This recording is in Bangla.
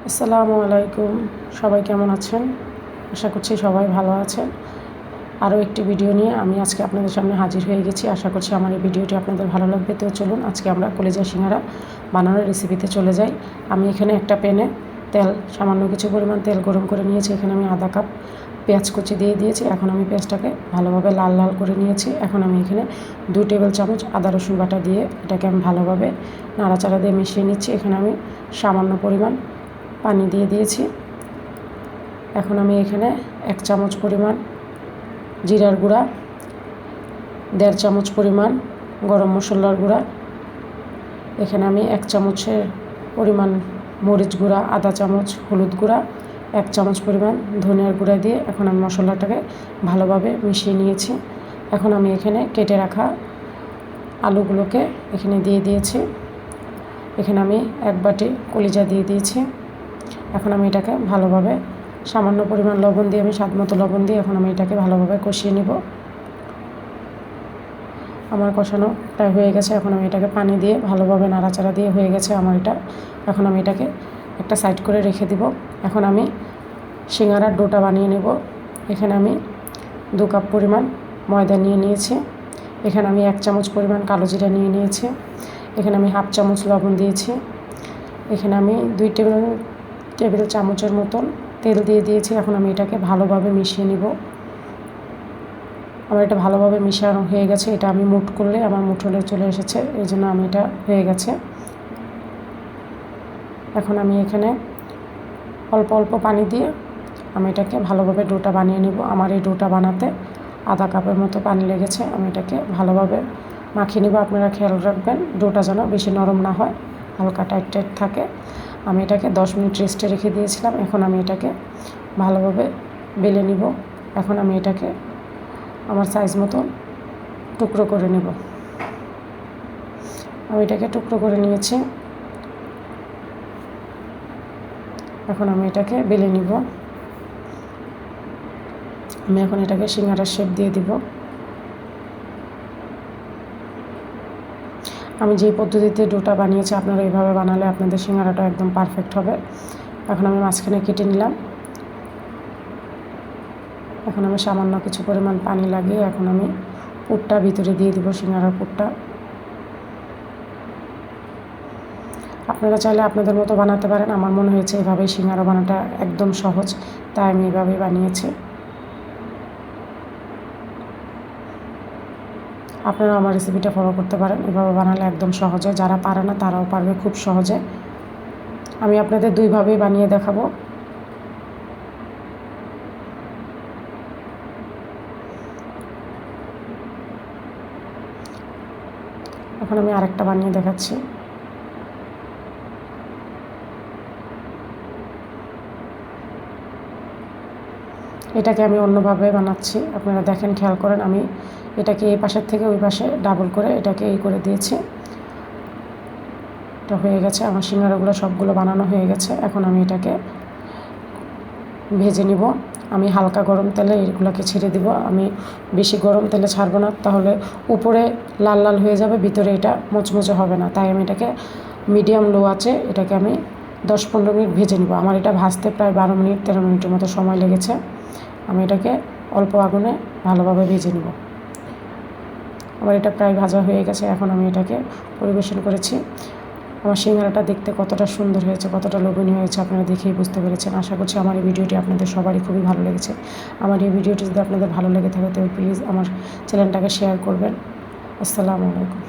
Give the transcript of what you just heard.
আসসালামু আলাইকুম। সবাই কেমন আছেন? আশা করছি সবাই ভালো আছেন। আরও একটি ভিডিও নিয়ে আমি আজকে আপনাদের সামনে হাজির হয়ে গেছি। আশা করছি আমার এই ভিডিওটি আপনাদের ভালো লাগবে। তো চলুন আজকে আমরা কলিজা সিঙ্গারা বানানোর রেসিপিতে চলে যাই। আমি এখানে একটা প্যানে সামান্য কিছু পরিমাণ তেল গরম করে নিয়েছি। এখানে আমি আধা কাপ পেঁয়াজ কুচি দিয়ে দিয়েছি। এখন আমি পেঁয়াজটাকে ভালোভাবে লাল লাল করে নিয়েছি। এখন আমি এখানে 2 টেবিল চামচ আদা রসুন বাটা দিয়ে এটাকে আমি ভালোভাবে নাড়াচাড়া দিয়ে মিশিয়ে নিচ্ছি। এখানে আমি সামান্য পরিমাণ পানি দিয়ে দিয়েছি। এখন আমি এখানে 1 চামচ পরিমাণ জিরার গুঁড়া, 1.5 চামচ পরিমাণ গরম মশলার গুঁড়া, এখানে আমি 1 চামচের পরিমাণ মরিচ গুঁড়া, আধা চামচ হলুদ গুঁড়া, 1 চামচ পরিমাণ ধনিয়ার গুঁড়া দিয়ে এখন আমি মশলাটাকে ভালোভাবে মিশিয়ে নিয়েছি। এখন আমি এখানে কেটে রাখা আলুগুলোকে এখানে দিয়ে দিয়েছি। এখানে আমি 1 বাটি কলিজা দিয়ে দিয়েছি। এখন আমি এটাকে ভালোভাবে সামান্য পরিমাণ লবণ দিয়ে আমি স্বাদ মতো লবণ দিয়ে এখন আমি এটাকে ভালোভাবে কষিয়ে নিব। আমার কষানো প্রায় হয়ে গেছে। এখন আমি এটাকে পানি দিয়ে ভালোভাবে নাড়াচাড়া দিয়ে হয়ে গেছে আমার এটা। এখন আমি এটাকে একটা সাইড করে রেখে দিব। এখন আমি সিঙ্গারার ডোটা বানিয়ে নেব। এখানে আমি 2 কাপ পরিমাণ ময়দা নিয়ে নিয়েছি। এখানে আমি 1 চামচ পরিমাণ কালো জিরা নিয়ে নিয়েছি। এখানে আমি 1/2 চামচ লবণ দিয়েছি। এখানে আমি 2 টেবিল চামচের মতন তেল দিয়ে দিয়েছি। এখন আমি এটাকে ভালোভাবে মিশিয়ে নিব। আমার এটা ভালোভাবে মিশানো হয়ে গেছে। এটা আমি মুঠ করলে আমার মুঠলে চলে এসেছে, এই জন্য আমি এটা হয়ে গেছে। এখন আমি এখানে অল্প অল্প পানি দিয়ে আমি এটাকে ভালোভাবে ডোটা বানিয়ে নিব। আমার এই ডোটা বানাতে আধা কাপের মতো পানি লেগেছে। আমি এটাকে ভালোভাবে মাখিয়ে নিব। আপনারা খেয়াল রাখবেন ডোটা যেন বেশি নরম না হয়, হালকা টাইট টাইট থাকে। আমি এটাকে 10 মিনিট রেস্টে রেখে দিয়েছিলাম। এখন আমি এটাকে ভালোভাবে বেলে নিব। এখন আমি এটাকে আমার সাইজ মতো টুকরো করে নেব। আমি এটাকে টুকরো করে নিয়েছি। এখন আমি এটাকে বেলে নিব। আমি এখন এটাকে সিঙ্গারার শেপ দিয়ে দিব। আমি যেই পদ্ধতিতে ডোটা বানিয়েছি আপনারা এইভাবে বানালে আপনাদের সিঙ্গারাটা একদম পারফেক্ট হবে। এখন আমি মাঝখানে কেটে নিলাম। এখন আমি সামান্য কিছু পরিমাণ পানি লাগিয়ে এখন আমি পুরটা ভিতরে দিয়ে দিব, সিঙ্গারার পুরটা। আপনারা চাইলে আপনাদের মতো বানাতে পারেন। আমার মনে হয়েছে এভাবেই সিঙ্গারা বানাটা একদম সহজ, তাই আমি এভাবেই বানিয়েছি। আপনারা আমার রেসিপিটা ফলো করতে পারেন। এভাবে বানালে একদম সহজে, যারা পারে না তারাও পারবে খুব সহজে। আমি আপনাদের 2 ভাবেই বানিয়ে দেখাবো। এখন আমি আরেকটা বানিয়ে দেখাচ্ছি। এটাকে আমি অন্যভাবে বানাচ্ছি, আপনারা দেখেন, খেয়াল করেন। আমি এটাকে এই পাশের থেকে ওই পাশে ডাবল করে এটাকে এই করে দিয়েছি। এটা হয়ে গেছে। আমার সিঙ্গারাগুলো সবগুলো বানানো হয়ে গেছে। এখন আমি এটাকে ভেজে নিব। আমি হালকা গরম তেলে এগুলোকে ছেড়ে দিব। আমি বেশি গরম তেলে ছাড়বো না, তাহলে উপরে লাল লাল হয়ে যাবে, ভিতরে এটা মুচমুচে হবে না। তাই আমি এটাকে মিডিয়াম লো আছে এটাকে আমি 10-15 মিনিট ভেজে নিব। আমার এটা ভাজতে প্রায় 12 মিনিট 13 মিনিটের মতো সময় লেগেছে। আমি এটাকে অল্প আগুনে ভালোভাবে ভেজে নিব। আমার এটা প্রায় ভাজা হয়ে গেছে। এখন আমি এটাকে পরিবেশন করেছি। আমার সিঙ্গারাটা দেখতে কতটা সুন্দর হয়েছে, কতটা লোভনীয় হয়েছে আপনারা দেখেই বুঝতে পেরেছেন। আশা করছি আমার এই ভিডিওটি আপনাদের সবারই খুবই ভালো লেগেছে। আমার এই ভিডিওটি যদি আপনাদের ভালো লেগে থাকে তবে প্লিজ আমার চ্যানেলটাকে শেয়ার করবেন। আসসালামু আলাইকুম।